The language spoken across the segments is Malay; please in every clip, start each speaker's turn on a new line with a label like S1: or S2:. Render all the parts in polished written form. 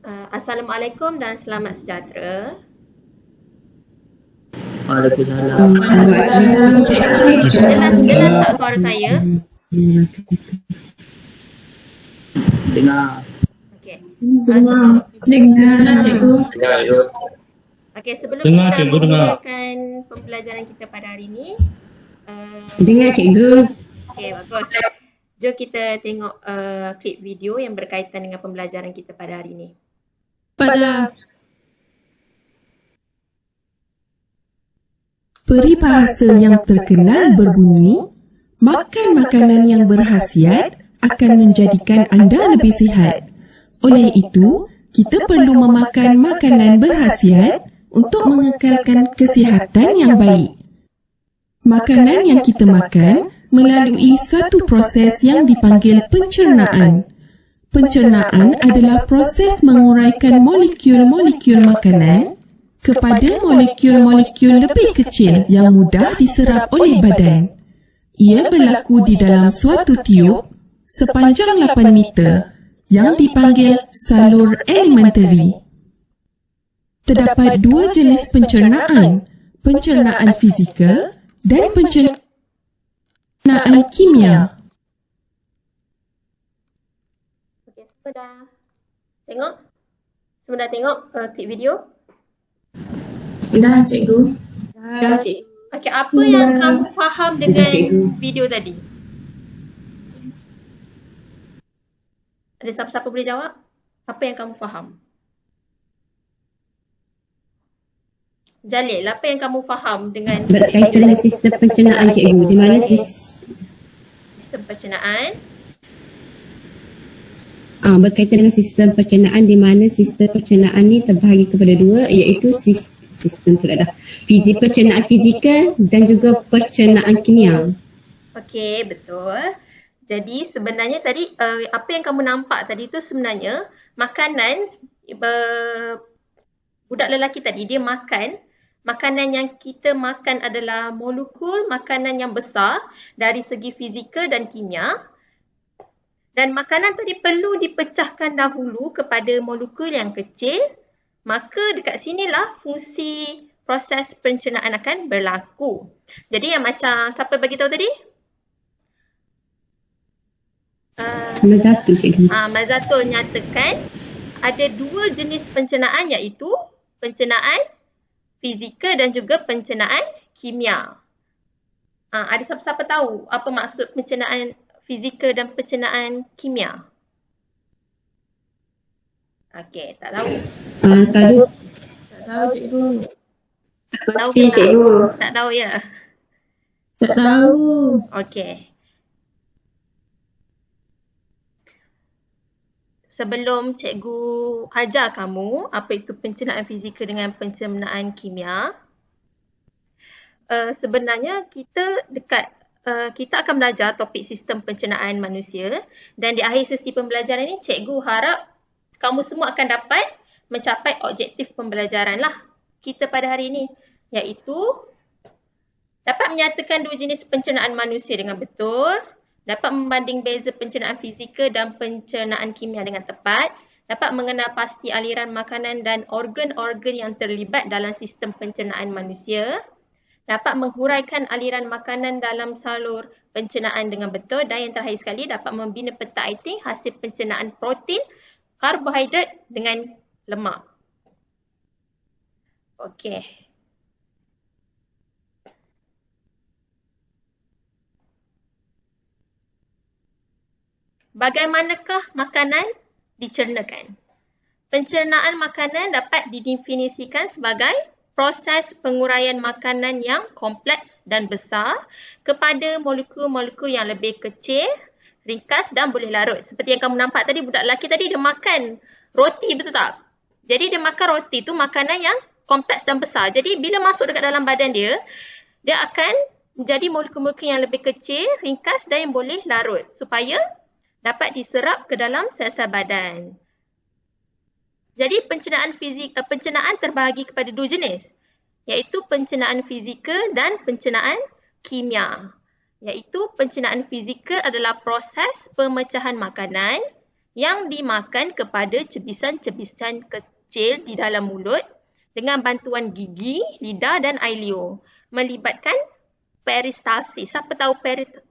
S1: Assalamualaikum dan selamat sejahtera.
S2: Waalaikumsalam.
S1: Jelas tak suara saya?
S2: Dengar.
S1: Okey.
S3: Dengar cikgu.
S1: Okey, sebelum
S4: Dengar,
S1: kita
S4: cikgu, dengar.
S1: memulakan pembelajaran kita pada hari ini,
S3: Dengar cikgu.
S1: okey, bagus. Jom kita tengok klip video yang berkaitan dengan pembelajaran kita pada hari ini.
S5: Peribahasa yang terkenal berbunyi, makan makanan yang berkhasiat akan menjadikan anda lebih sihat. Oleh itu, kita perlu memakan makanan berkhasiat untuk mengekalkan kesihatan yang baik. Makanan yang kita makan melalui suatu proses yang dipanggil pencernaan. Pencernaan adalah proses menguraikan molekul-molekul makanan kepada molekul-molekul lebih kecil yang mudah diserap oleh badan. Ia berlaku di dalam suatu tiub sepanjang 8 meter yang dipanggil salur alimentari. Terdapat dua jenis pencernaan, pencernaan fizikal dan pencernaan kimia.
S1: Okey, semua dah tengok? Semua dah tengok klip video?
S3: Dah cikgu.
S2: Dah, cik.
S1: Okey, apa yang kamu faham dengan
S3: cikgu.
S1: video tadi? Ada siapa-siapa boleh jawab? Apa yang kamu faham? Jalil, apa yang kamu faham dengan
S3: Berkaitan dengan sistem pencernaan cikgu. Di mana
S1: sistem pencernaan?
S3: berkaitan dengan sistem pencernaan di mana sistem pencernaan ni terbahagi kepada dua, iaitu sistem pencernaan fizikal dan juga pencernaan kimia.
S1: Okey, betul. Jadi sebenarnya tadi apa yang kamu nampak tadi tu sebenarnya makanan budak lelaki tadi dia makan makanan yang kita makan adalah molekul makanan yang besar dari segi fizikal dan kimia. Dan makanan tadi perlu dipecahkan dahulu kepada molekul yang kecil. Maka dekat sinilah fungsi proses pencernaan akan berlaku. Jadi yang macam siapa bagi tahu tadi?
S3: Mazatul cikgu.
S1: Mazatul nyatakan ada dua jenis pencernaan iaitu pencernaan fizikal dan juga pencernaan kimia. Ada siapa-siapa tahu apa maksud pencernaan fizikal dan pencernaan kimia? Okey, tak tahu.
S3: Tahu.
S2: Tahu, cikgu.
S1: Tahu
S3: Pasti
S1: ke tak?
S3: cikgu.
S1: Tak tahu ya?
S2: Tak tahu.
S1: Okey. Sebelum cikgu ajar kamu apa itu pencernaan fizikal dengan pencernaan kimia, sebenarnya kita akan belajar topik sistem pencernaan manusia dan di akhir sesi pembelajaran ini cikgu harap kamu semua akan dapat mencapai objektif pembelajaran lah kita pada hari ini, iaitu dapat menyatakan dua jenis pencernaan manusia dengan betul, dapat membanding beza pencernaan fizikal dan pencernaan kimia dengan tepat, dapat mengenal pasti aliran makanan dan organ-organ yang terlibat dalam sistem pencernaan manusia, dapat menghuraikan aliran makanan dalam salur pencernaan dengan betul dan yang terakhir sekali dapat membina peta eating hasil pencernaan protein, karbohidrat dengan lemak. Okey. Bagaimanakah makanan dicernakan? Pencernaan makanan dapat didefinisikan sebagai proses penguraian makanan yang kompleks dan besar kepada molekul-molekul yang lebih kecil, ringkas dan boleh larut. Seperti yang kamu nampak tadi, budak lelaki tadi dia makan roti, betul tak? Jadi dia makan roti tu makanan yang kompleks dan besar. Jadi bila masuk dekat dalam badan dia, dia akan menjadi molekul-molekul yang lebih kecil, ringkas dan yang boleh larut supaya dapat diserap ke dalam sel-sel badan. Jadi pencernaan terbahagi kepada dua jenis, iaitu pencernaan fizikal dan pencernaan kimia. Iaitu pencernaan fizikal adalah proses pemecahan makanan yang dimakan kepada cebisan-cebisan kecil di dalam mulut dengan bantuan gigi, lidah dan air liur. Melibatkan peristalsis. Siapa tahu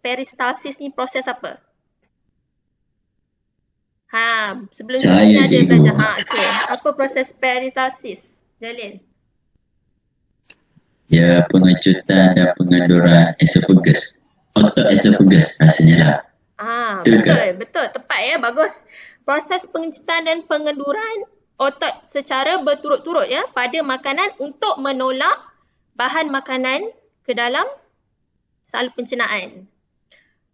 S1: peristalsis ni proses apa? Sebelum
S4: Saya,
S1: ni ada
S4: cikgu.
S1: belajar. Okey. Apa proses peristalsis? Jalil.
S4: Ya, pengecutan dan pengenduran esophagus. Otot esophagus rasanya lah. Betul ke?
S1: Betul. Tepat ya. Bagus. Proses pengecutan dan pengenduran otot secara berturut-turut ya pada makanan untuk menolak bahan makanan ke dalam salur pencernaan.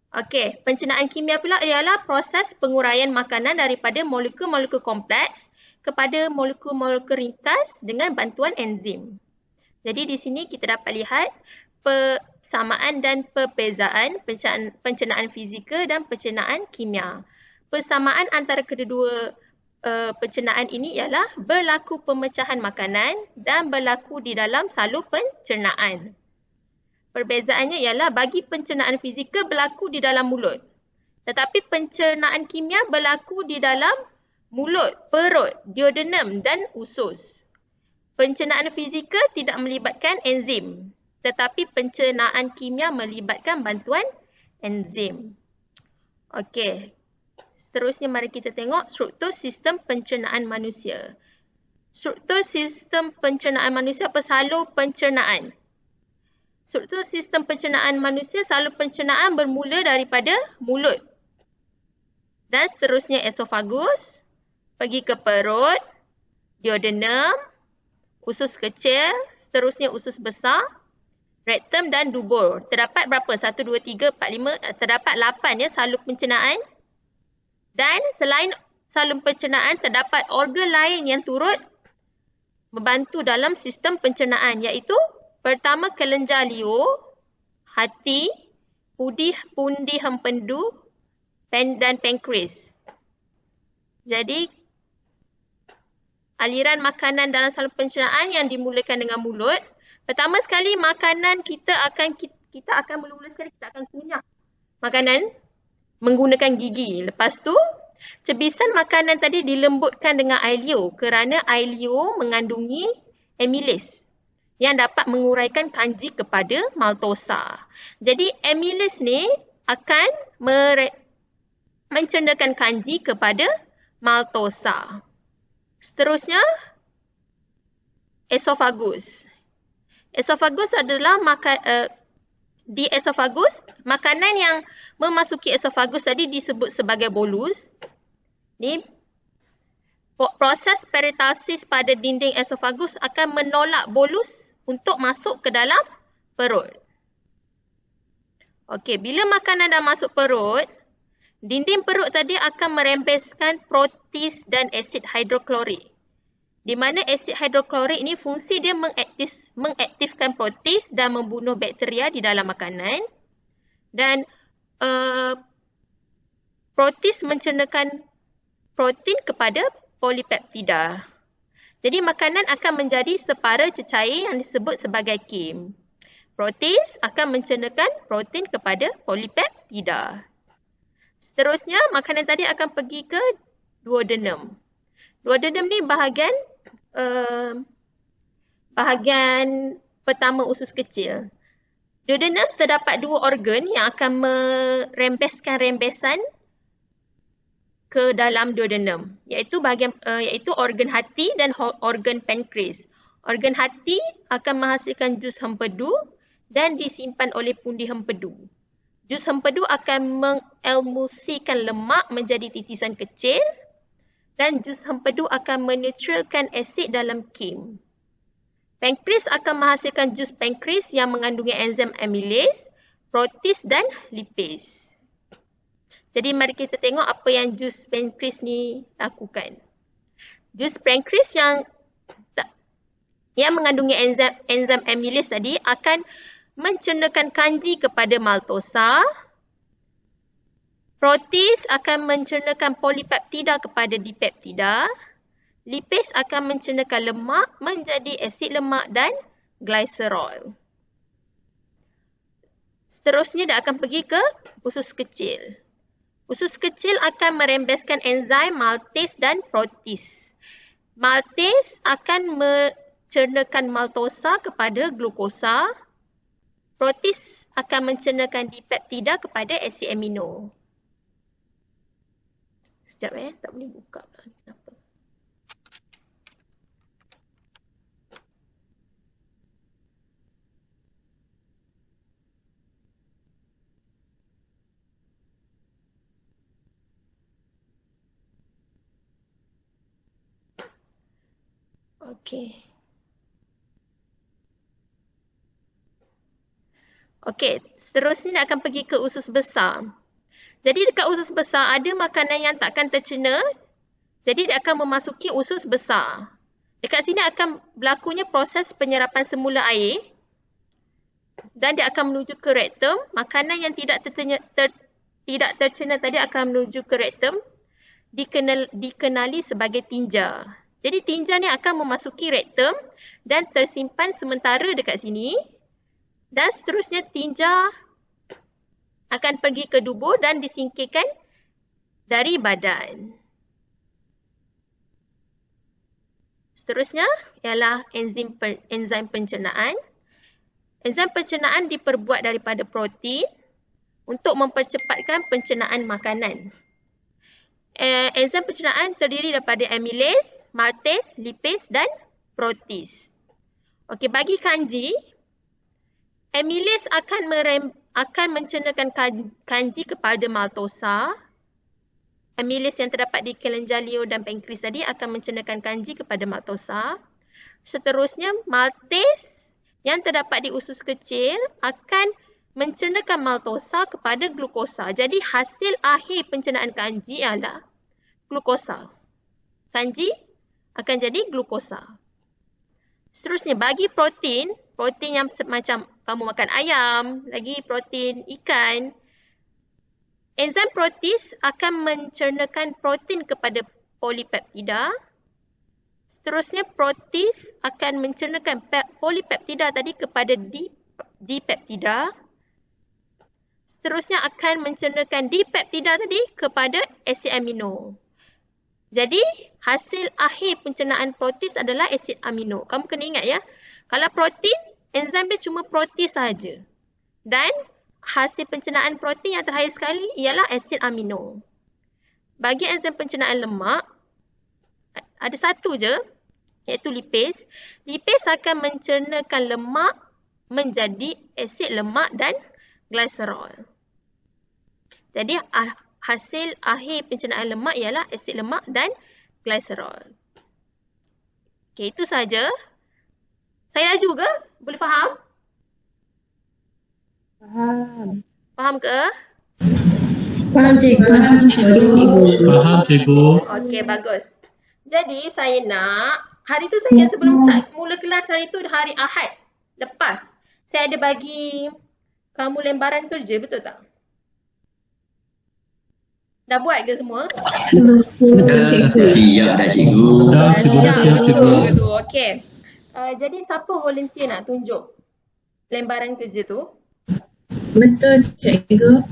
S1: Okey, pencernaan kimia pula ialah proses penguraian makanan daripada molekul-molekul kompleks kepada molekul-molekul ringkas dengan bantuan enzim. Jadi di sini kita dapat lihat persamaan dan perbezaan pencernaan fizikal dan pencernaan kimia. Persamaan antara kedua pencernaan ini ialah berlaku pemecahan makanan dan berlaku di dalam salur pencernaan. Perbezaannya ialah bagi pencernaan fizikal berlaku di dalam mulut. Tetapi pencernaan kimia berlaku di dalam mulut, perut, duodenum dan usus. Pencernaan fizikal tidak melibatkan enzim. Tetapi pencernaan kimia melibatkan bantuan enzim. Okey. Seterusnya mari kita tengok struktur sistem pencernaan manusia. Struktur sistem pencernaan manusia apa? Salur pencernaan. Struktur sistem pencernaan manusia, salur pencernaan bermula daripada mulut. Dan seterusnya esofagus, pergi ke perut, duodenum, usus kecil, seterusnya usus besar, rektum dan dubur. Terdapat berapa? 1, 2, 3, 4, 5, terdapat 8 ya salur pencernaan. Dan selain salur pencernaan, terdapat organ lain yang turut membantu dalam sistem pencernaan iaitu pertama kelenjar liur, hati, pundi hempedu dan pankreas. Jadi aliran makanan dalam salur pencernaan yang dimulakan dengan mulut. Pertama sekali makanan kita akan mula-mula sekali kita akan kunyah makanan menggunakan gigi. Lepas tu cebisan makanan tadi dilembutkan dengan air liur kerana air liur mengandungi amylase yang dapat menguraikan kanji kepada maltosa. Jadi amylase ni akan mencernakan kanji kepada maltosa. Seterusnya esofagus. Esofagus adalah di esofagus, makanan yang memasuki esofagus tadi disebut sebagai bolus. Ni proses peristalsis pada dinding esofagus akan menolak bolus untuk masuk ke dalam perut. Okey, bila makanan dah masuk perut, dinding perut tadi akan merembeskan protis dan asid hidroklorik. Di mana asid hidroklorik ni fungsi dia mengaktifkan protis dan membunuh bakteria di dalam makanan. Dan protis mencernakan protein kepada polipeptida. Jadi makanan akan menjadi separa cecair yang disebut sebagai kim. Protis akan mencernakan protein kepada polipeptida. Seterusnya makanan tadi akan pergi ke duodenum. Duodenum ni bahagian pertama usus kecil. Duodenum terdapat dua organ yang akan merembeskan rembesan ke dalam duodenum, iaitu organ hati dan organ pankreas. Organ hati akan menghasilkan jus hempedu dan disimpan oleh pundi hempedu. Jus hempedu akan mengemulsikan lemak menjadi titisan kecil dan jus hempedu akan menetralkan asid dalam kim. Pankreas akan menghasilkan jus pankreas yang mengandungi enzim amylase, protis dan lipase. Jadi mari kita tengok apa yang jus pankreas ni lakukan. Jus pankreas yang mengandungi enzim amylase tadi akan mencernakan kanji kepada maltosa. Protis akan mencernakan polipeptida kepada dipeptida. Lipase akan mencernakan lemak menjadi asid lemak dan glycerol. Seterusnya dia akan pergi ke usus kecil. Usus kecil akan merembeskan enzim maltase dan protase. Maltase akan mencernakan maltosa kepada glukosa. Protase akan mencernakan dipeptida kepada asid amino. Sekejap tak boleh buka pula. Kenapa? Okey. Okey, seterusnya dia akan pergi ke usus besar. Jadi dekat usus besar ada makanan yang takkan tercerna. Jadi dia akan memasuki usus besar. Dekat sini akan berlakunya proses penyerapan semula air. Dan dia akan menuju ke rektum. Makanan yang tidak tercerna tadi akan menuju ke rektum. Dikenali sebagai tinja. Jadi tinja ni akan memasuki rektum dan tersimpan sementara dekat sini. Dan seterusnya tinja akan pergi ke dubur dan disingkirkan dari badan. Seterusnya ialah enzim pencernaan. Enzim pencernaan diperbuat daripada protein untuk mempercepatkan pencernaan makanan. Enzim pencernaan terdiri daripada amylase, maltase, lipase dan protase. Okey, bagi kanji, amylase akan mencernakan kanji kepada maltosa. Amylase yang terdapat di kelenjar liur dan pankreas tadi akan mencernakan kanji kepada maltosa. Seterusnya, maltase yang terdapat di usus kecil akan mencernakan maltosa kepada glukosa. Jadi, hasil akhir pencernaan kanji adalah glukosa. Kanji akan jadi glukosa. Seterusnya, bagi protein yang macam kamu makan ayam, lagi protein ikan, enzim protase akan mencernakan protein kepada polipeptida. Seterusnya, protase akan mencernakan polipeptida tadi kepada dipeptida. Seterusnya akan mencernakan dipeptida tadi kepada asid amino. Jadi, hasil akhir pencernaan protase adalah asid amino. Kamu kena ingat ya, kalau protein, enzim dia cuma protase sahaja. Dan hasil pencernaan protein yang terakhir sekali ialah asid amino. Bagi enzim pencernaan lemak, ada satu je, iaitu lipase. Lipase akan mencernakan lemak menjadi asid lemak dan glycerol. Jadi hasil akhir pencernaan lemak ialah asid lemak dan glycerol. Okey, itu saja. Saya laju ke? Boleh faham?
S2: Faham.
S1: Faham ke?
S2: Faham cikgu.
S6: Faham cikgu.
S1: Okey, bagus. Jadi saya nak, hari tu saya sebelum start mula kelas hari tu hari Ahad lepas, saya ada bagi kamu lembaran kerja, betul tak? Dah buat ke semua?
S4: Siap dah cikgu.
S6: Dah siap cikgu.
S1: Okey. Jadi siapa volunteer nak tunjuk lembaran kerja tu?
S2: Betul cikgu.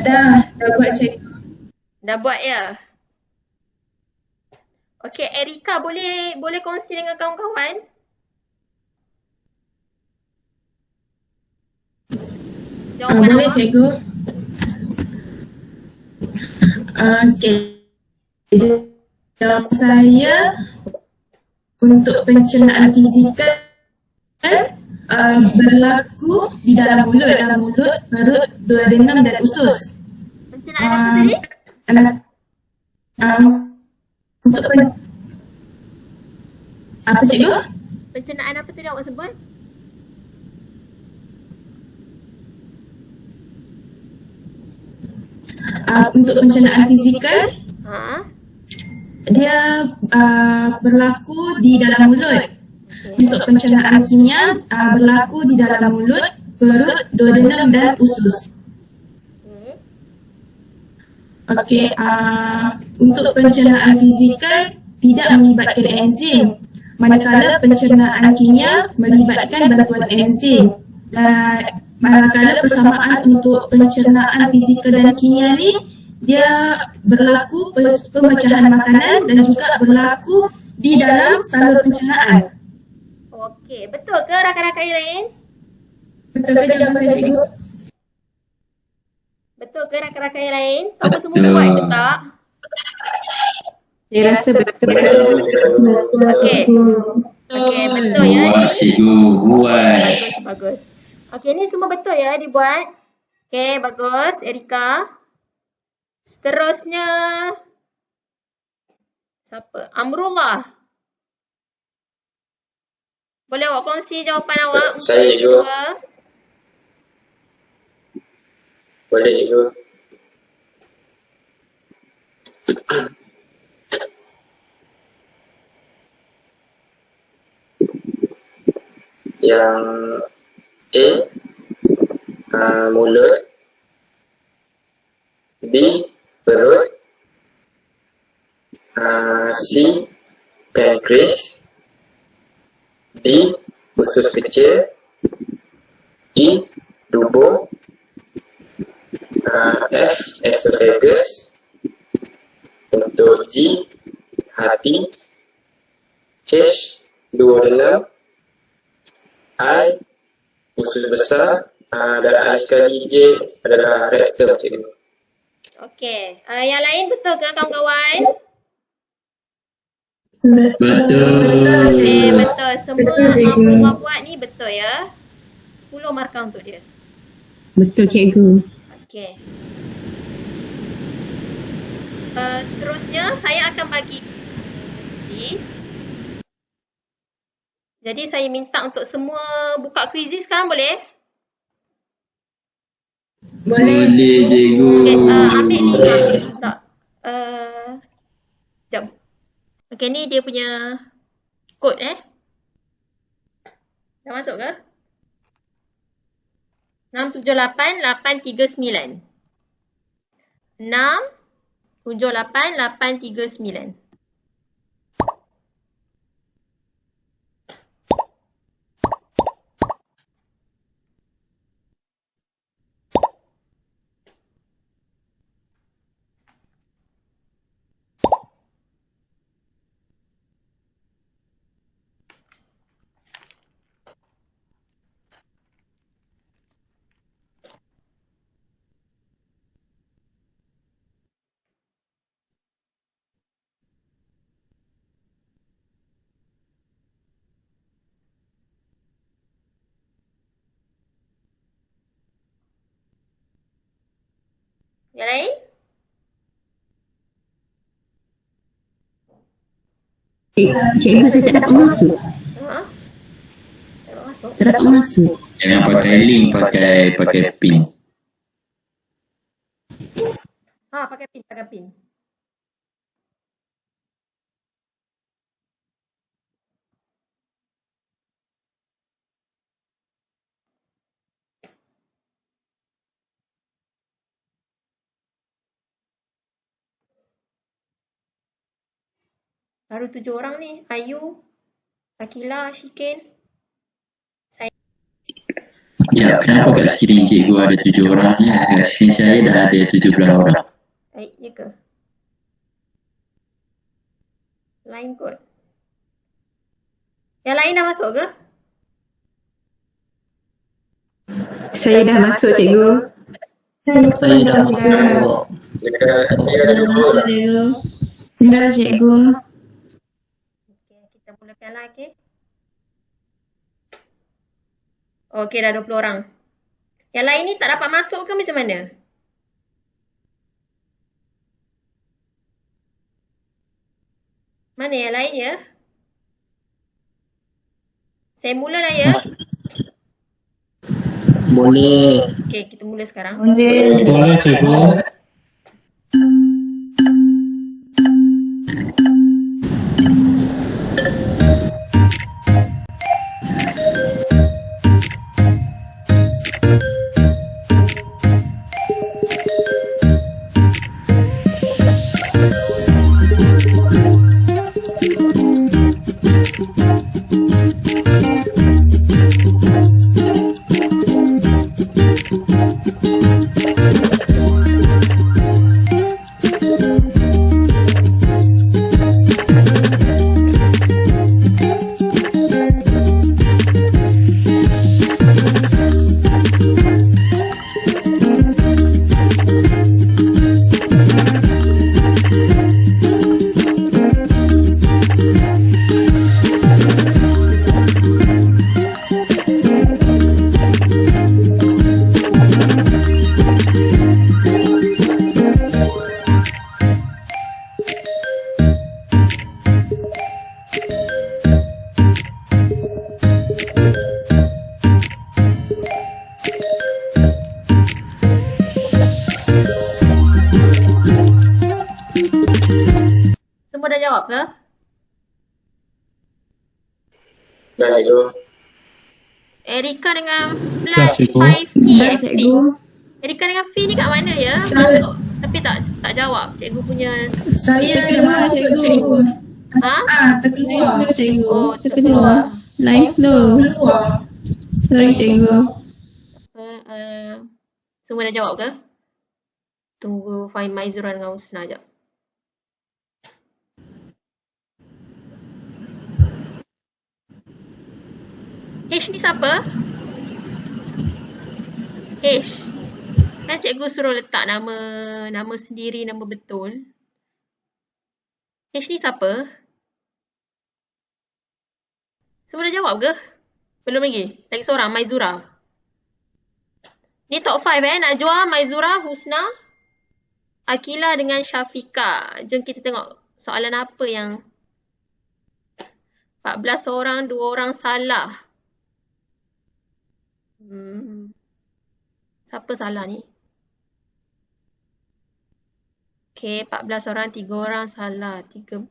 S2: Dah buat cikgu.
S1: Dah buat ya? Okey, Erika boleh kongsi dengan kawan-kawan? Jawapan
S2: Boleh
S1: awak?
S2: cikgu. Okey. Jawapan saya untuk pencernaan fizikal berlaku di dalam mulut, perut, duodenum dan usus.
S1: Pencernaan apa tadi?
S2: Untuk apa cikgu?
S1: Pencernaan apa tadi awak sebut?
S2: Untuk pencernaan fizikal, dia berlaku di dalam mulut. Untuk pencernaan kimia, berlaku di dalam mulut, perut, duodenum dan usus. Okey, untuk pencernaan fizikal tidak melibatkan enzim, manakala pencernaan kimia melibatkan bantuan enzim. manakala persamaan untuk pencernaan fizikal dan kimia ni dia berlaku pemecahan makanan dan juga berlaku di dalam salur pencernaan.
S1: Okey, betul ke rakan-rakan yang lain?
S2: Betul ke jawapan saya, cikgu?
S1: Betul ke rakan-rakan yang lain? Kamu semua buat ke tak?
S3: Saya rasa betul.
S1: Okey. Okey, betul ya
S4: Buat
S1: ni.
S4: cikgu, buat.
S1: Bagus, bagus. Okey, ni semua betul ya dibuat. Okey, bagus Erika. Seterusnya siapa? Amrullah. Boleh awak kongsi jawapan awak untuk
S7: Saya,
S1: yang
S7: cikgu.
S1: kedua?
S7: Boleh, cikgu. Yang A, mulut, B, perut, C, pankreas, D, usus kecil, E, dubur, F, esophagus, untuk G, hati, H, duodenum, I, usus besar, dan I sekali J adalah rectum, cikgu.
S1: Okey. Yang lain betul ke kawan-kawan?
S4: Betul.
S1: Okey, betul. Semua Amrullah buat ni betul ya. 10 markah untuk dia.
S3: Betul cikgu.
S1: Okey. Seterusnya saya akan bagi quiz. Jadi saya minta untuk semua buka quiz sekarang boleh?
S4: Boleh cikgu.
S1: Okey, ambil ni, ambil tak. Sekejap. Okey, ni dia punya kod Dah masuk ke? 678-839. 678-839. Yang lain?
S3: Cikgu saya tak dapat masuk.
S1: Ha? Tak masuk.
S3: Tak dapat masuk.
S4: Jangan pakai link, pakai pin.
S1: Pakai pin, pakai pin. Baru 7 orang ni. Ayu, Akila, Shikin.
S4: Sekejap, kenapa kat skrin cikgu ada 7 orang ni? Kat skrin saya dah ada 17 orang.
S1: Ya ke? Lain kot. Yang lain dah masuk ke?
S3: Saya dah masuk cikgu.
S6: Saya dah masuk.
S7: Dekat dia ada dua orang.
S3: Dah cikgu.
S1: Okey, kita mulakan lah, okey. Okey, dah 20 orang. Yang lain ni tak dapat masuk ke macam mana? Mana yang lain ya? Saya mula lah ya.
S6: Boleh.
S1: Okey, kita mula sekarang.
S6: Boleh cikgu.
S1: dah jawab ke?
S7: Dah cikgu.
S1: Erika dengan
S6: Dah, cikgu.
S1: Fi. Erika dengan Fi ni kat mana ya? Masuk tapi tak jawab. Cikgu punya.
S2: Saya dah masuk cikgu. Terkeluar.
S3: Cikgu.
S1: Oh, terkeluar.
S3: Line slow.
S2: Keluar.
S3: Sorry cikgu.
S1: Semua dah jawab ke? Tunggu Fahim Maizuran dengan Husna jap. H ni siapa? H. Kan cikgu suruh letak nama sendiri, nama betul. H ni siapa? Semua dah jawab ke? Belum lagi? Lagi seorang, Maizura. Ni top 5 Najwa, Maizura, Husna, Akila dengan Syafiqah. Jom kita tengok soalan apa yang 14 orang, 2 orang salah. Siapa salah ni? Okey, 14 orang, 3 orang salah. 9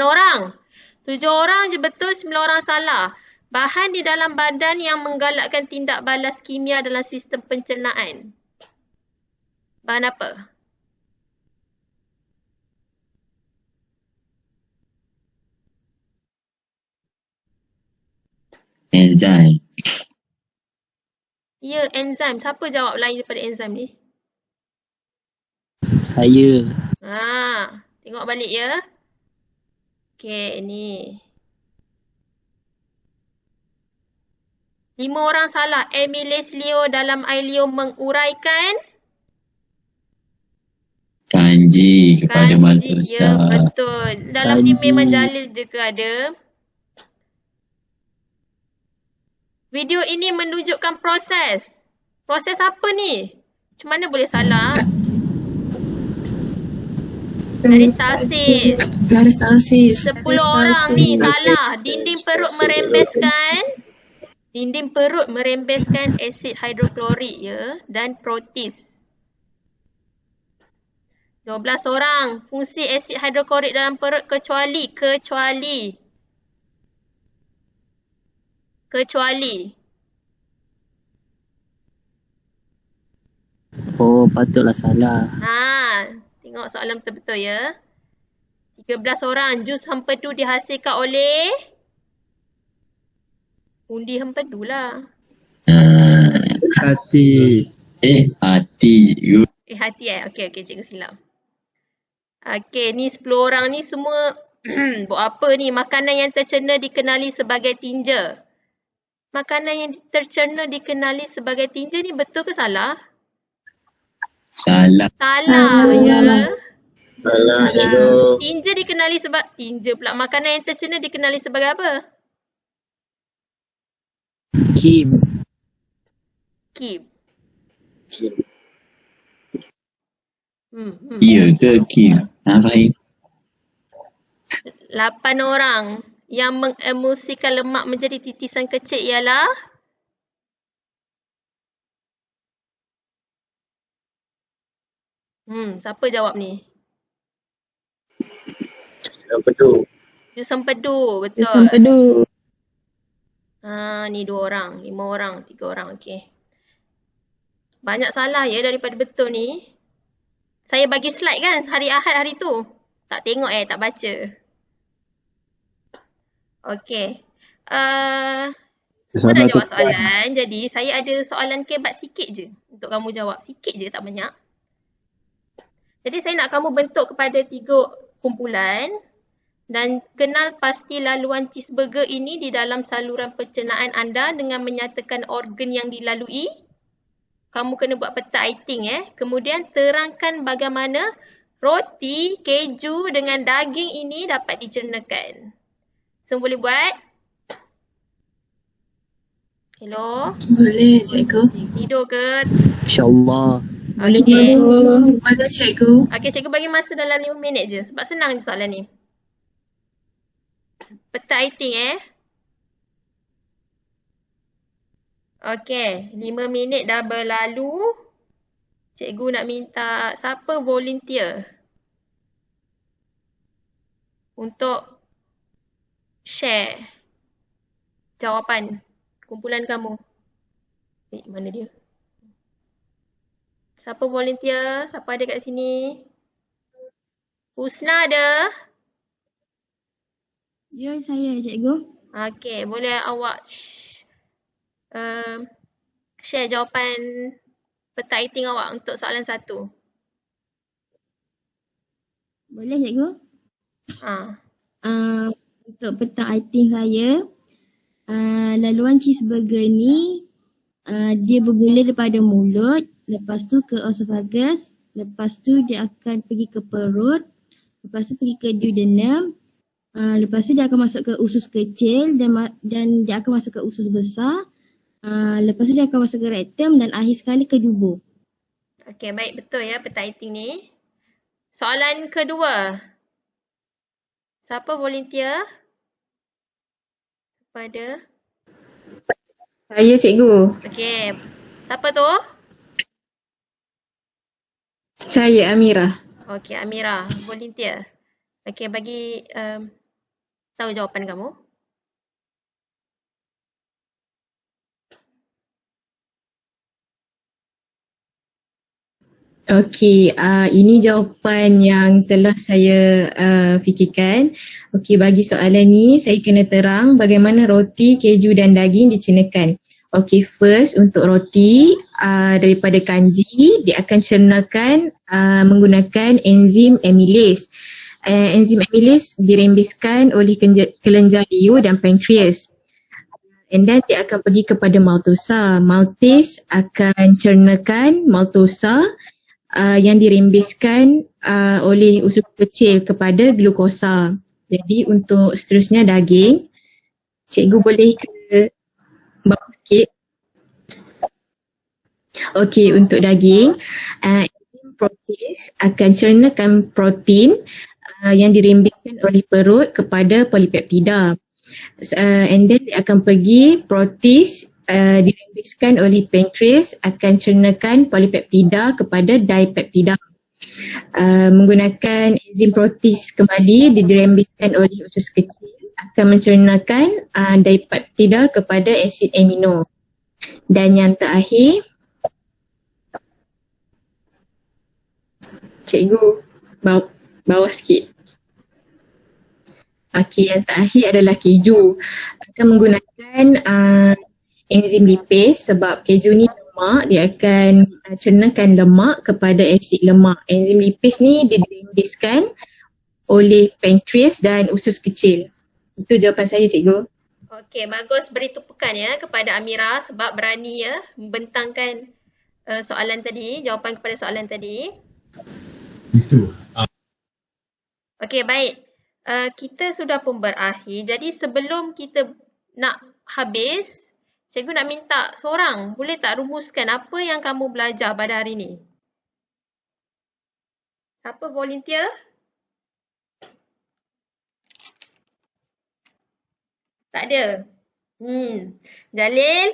S1: orang. 7 orang je betul, 9 orang salah. Bahan di dalam badan yang menggalakkan tindak balas kimia dalam sistem pencernaan. Bahan apa?
S4: Enzim.
S1: Ya, enzim. Siapa jawab lain daripada enzim ni?
S6: Saya.
S1: Tengok balik ya. Okey, ni. 5 orang salah. Amylase Leo dalam air Leo menguraikan
S4: Kanji kepada
S1: kanji.
S4: manusia.
S1: Ya, betul. Dalam ni memang Jalil je ke ada. Video ini menunjukkan proses. Proses apa ni? Macam mana boleh salah? Peristalsis.
S2: Peristalsis.
S1: 10 orang ni salah. Dinding perut merembeskan asid hidroklorik ya dan protis. 12 orang. Fungsi asid hidroklorik dalam perut kecuali.
S6: Oh, patutlah salah.
S1: Tengok soalan betul-betul ya. 13 orang. Jus hempedu dihasilkan oleh undi hempedu lah.
S6: Hati.
S4: Hati.
S1: Hati Okey, cikgu silap. Okey, ni 10 orang ni semua buat apa ni? Makanan yang tercerna dikenali sebagai tinja. Makanan yang tercerna dikenali sebagai tinja ni betul ke salah?
S4: Salah.
S1: Salah ya.
S7: Salah cikgu.
S1: Tinja dikenali sebab tinja pula. Makanan yang tercerna dikenali sebagai apa?
S6: Kim.
S4: Ya ke Kim? Fahim?
S1: 8 orang yang mengemulsikan lemak menjadi titisan kecil ialah siapa jawab ni?
S7: Empedu.
S1: Jus empedu, betul.
S3: Jus empedu.
S1: Ni 2 orang, 5 orang, 3 orang. Okey. Banyak salah ya daripada betul ni. Saya bagi slide kan hari Ahad hari tu. Tak tengok tak baca. Okey. Semua dah jawab soalan. Jadi saya ada soalan kebat sikit je untuk kamu jawab. Sikit je, tak banyak. Jadi saya nak kamu bentuk kepada 3 kumpulan dan kenal pasti laluan cheeseburger ini di dalam saluran pencernaan anda dengan menyatakan organ yang dilalui. Kamu kena buat peta eating Kemudian terangkan bagaimana roti, keju dengan daging ini dapat dicernakan. Semua boleh buat? Hello?
S2: Boleh cikgu.
S1: Tidur ke?
S6: InsyaAllah.
S1: Okey.
S2: Boleh cikgu.
S1: Okey, cikgu bagi masa dalam 5 minit je sebab senang je soalan ni. Peta eating Okey, 5 minit dah berlalu. Cikgu nak minta siapa volunteer? untuk share jawapan kumpulan kamu. Mana dia? Siapa volunteer? Siapa ada kat sini? Husna ada?
S8: Ya, saya cikgu.
S1: Okey, boleh awak share jawapan peta iting awak untuk soalan 1.
S8: Boleh cikgu?
S1: Ha.
S8: Untuk peta iting saya, laluan cheeseburger ni dia bermula daripada mulut, lepas tu ke esophagus, lepas tu dia akan pergi ke perut, lepas tu pergi ke duodenum, lepas tu dia akan masuk ke usus kecil dan dia akan masuk ke usus besar, lepas tu dia akan masuk ke rektum dan akhir sekali ke dubur.
S1: Okey, baik, betul ya peta iting ni. Soalan kedua. Siapa volunteer? Siapa ada?
S9: Saya cikgu.
S1: Okey. Siapa tu?
S9: Saya Amira.
S1: Okey, Amira, volunteer. Okey, bagi tahu jawapan kamu.
S9: Okey, ini jawapan yang telah saya fikirkan. Okey, bagi soalan ni saya kena terang bagaimana roti, keju dan daging dicernakan. Okey, first untuk roti daripada kanji dia akan cernakan menggunakan enzim amylase. Enzim amylase dirembeskan oleh kelenjar liur dan pankreas. And then dia akan pergi kepada maltosa. Maltase akan cernakan maltosa yang dirembeskan oleh usus kecil kepada glukosa. Jadi untuk seterusnya daging, cikgu boleh ke bawah sikit. Okey, untuk daging, enzim protease akan cernakan protein yang dirembeskan oleh perut kepada polipeptida. And then dia akan pergi protease dirembeskan oleh pankreas akan cernakan polipeptida kepada dipeptida. Menggunakan enzim protease kembali dirembeskan oleh usus kecil akan mencernakan dipeptida kepada asid amino. Dan yang terakhir, cikgu bawah sikit. Okey, yang terakhir adalah keju. Akan menggunakan enzim lipase sebab keju ni lemak, dia akan cernakan lemak kepada asid lemak. Enzim lipase ni dirembeskan oleh pankreas dan usus kecil. Itu jawapan saya, cikgu.
S1: Okey, bagus, beri tepukan ya kepada Amira sebab berani ya membentangkan soalan tadi, jawapan kepada soalan tadi.
S10: Itu.
S1: Okey, baik. Kita sudah pun berakhir. Jadi sebelum kita nak habis, cikgu nak minta seorang boleh tak rumuskan apa yang kamu belajar pada hari ni? Siapa volunteer? Tak ada. Jalil?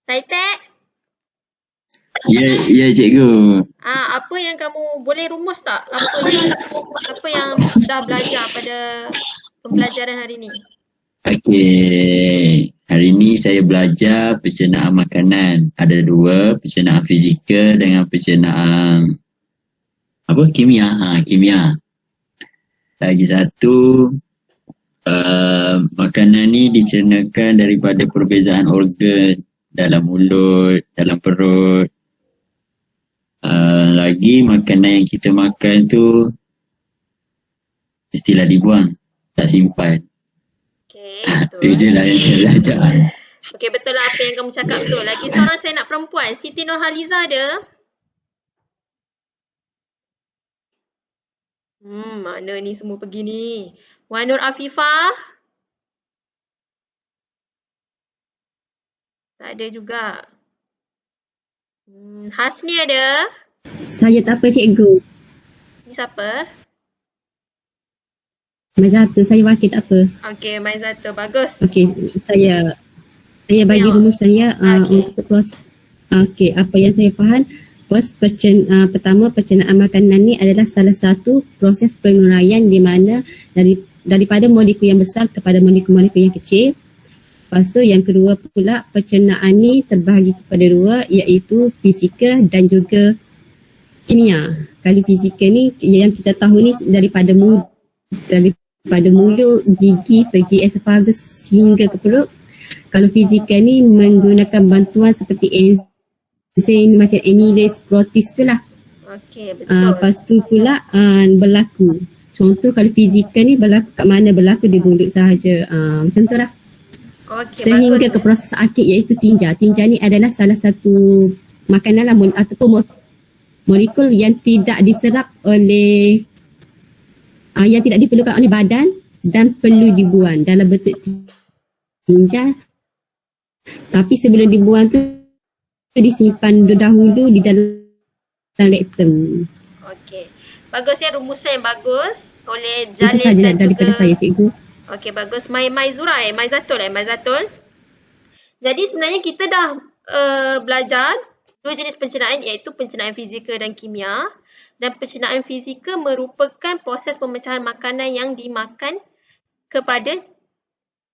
S1: Saitek?
S4: Ya cikgu.
S1: Apa yang kamu boleh rumus tak? Apa yang dah belajar pada pembelajaran hari ni?
S4: Okey. Hari ni saya belajar pencernaan makanan. Ada dua, pencernaan fizikal dengan pencernaan kimia. Kimia. Lagi satu, makanan ni dicernakan daripada perbezaan organ dalam mulut, dalam perut. Lagi makanan yang kita makan tu mestilah dibuang, tak simpan.
S1: Okey,
S4: Itu je lah yang saya belajar.
S1: Okey, betul lah apa yang kamu cakap betul. Lagi seorang saya nak perempuan. Siti Nurhaliza ada? Mana ni semua pergi ni? Wan Nur Afifah? Tak ada juga. Hasni ada?
S3: Saya tak apa cikgu.
S1: Ni siapa?
S3: Maizatu, saya wakil tak apa.
S1: Okey, Maizatu. Bagus.
S3: Okey, saya bagi rumus saya untuk proses. Okey, apa yang saya faham, Pertama, pencernaan makanan ni adalah salah satu proses penguraian di mana daripada molekul yang besar kepada molekul-molekul yang kecil. Lepas tu yang kedua pula, pencernaan ni terbahagi kepada dua, iaitu fizikal dan juga kimia. Kalau fizikal ni yang kita tahu ni daripada mulut, gigi pergi esophagus hingga ke perut. Kalau fizikal ni menggunakan bantuan seperti enzim macam amylase, protease tu lah.
S1: Okey, betul.
S3: Lepas tu pula berlaku. Contoh kalau fizikal ni berlaku kat mana? Berlaku di mulut sahaja. Macam tu lah.
S1: Okey,
S3: Sehingga ke proses akid iaitu tinja. Tinja ni adalah salah satu makanan lah ataupun molekul yang tidak diserap oleh yang tidak diperlukan oleh badan dan perlu dibuang dalam bentuk tinja. Tapi sebelum dibuang tu disimpan dahulu di dalam rektum.
S1: Okey. Bagus ya, rumusan yang bagus oleh
S3: Itu
S1: Jalil
S3: sahaja
S1: dan
S3: daripada
S1: juga
S3: saya, cikgu.
S1: Okey, bagus. Maizatul. Jadi sebenarnya kita dah belajar dua jenis pencernaan, iaitu pencernaan fizikal dan kimia. Dan pencernaan fizikal merupakan proses pemecahan makanan yang dimakan kepada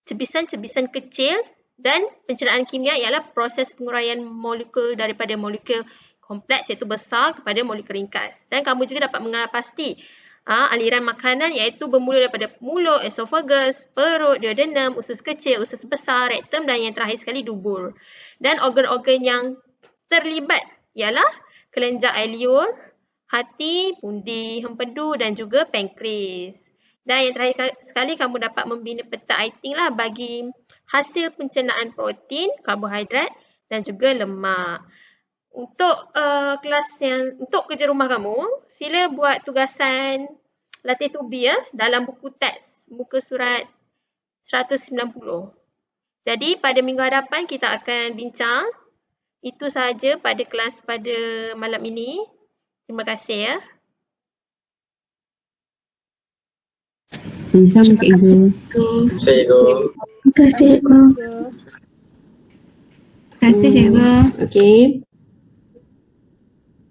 S1: cebisan-cebisan kecil, dan pencernaan kimia ialah proses penguraian molekul daripada molekul kompleks iaitu besar kepada molekul ringkas. Dan kamu juga dapat mengenal pasti aliran makanan iaitu bermula daripada mulut, esophagus, perut, duodenum, usus kecil, usus besar, rektum dan yang terakhir sekali dubur. Dan organ-organ yang terlibat ialah kelenjar ileum, hati, pundi, hempedu dan juga pankreas. Dan yang terakhir sekali kamu dapat membina peta eating lah bagi hasil pencernaan protein, karbohidrat dan juga lemak. Untuk untuk kerja rumah kamu, sila buat tugasan latih tubi ya dalam buku teks muka surat 190. Jadi pada minggu hadapan kita akan bincang. Itu sahaja pada kelas pada malam ini. Terima kasih ya.
S3: Sama-sama, cikgu.
S7: Cikgu.
S9: Terima kasih, cikgu. Terima kasih, cikgu.
S2: Okey.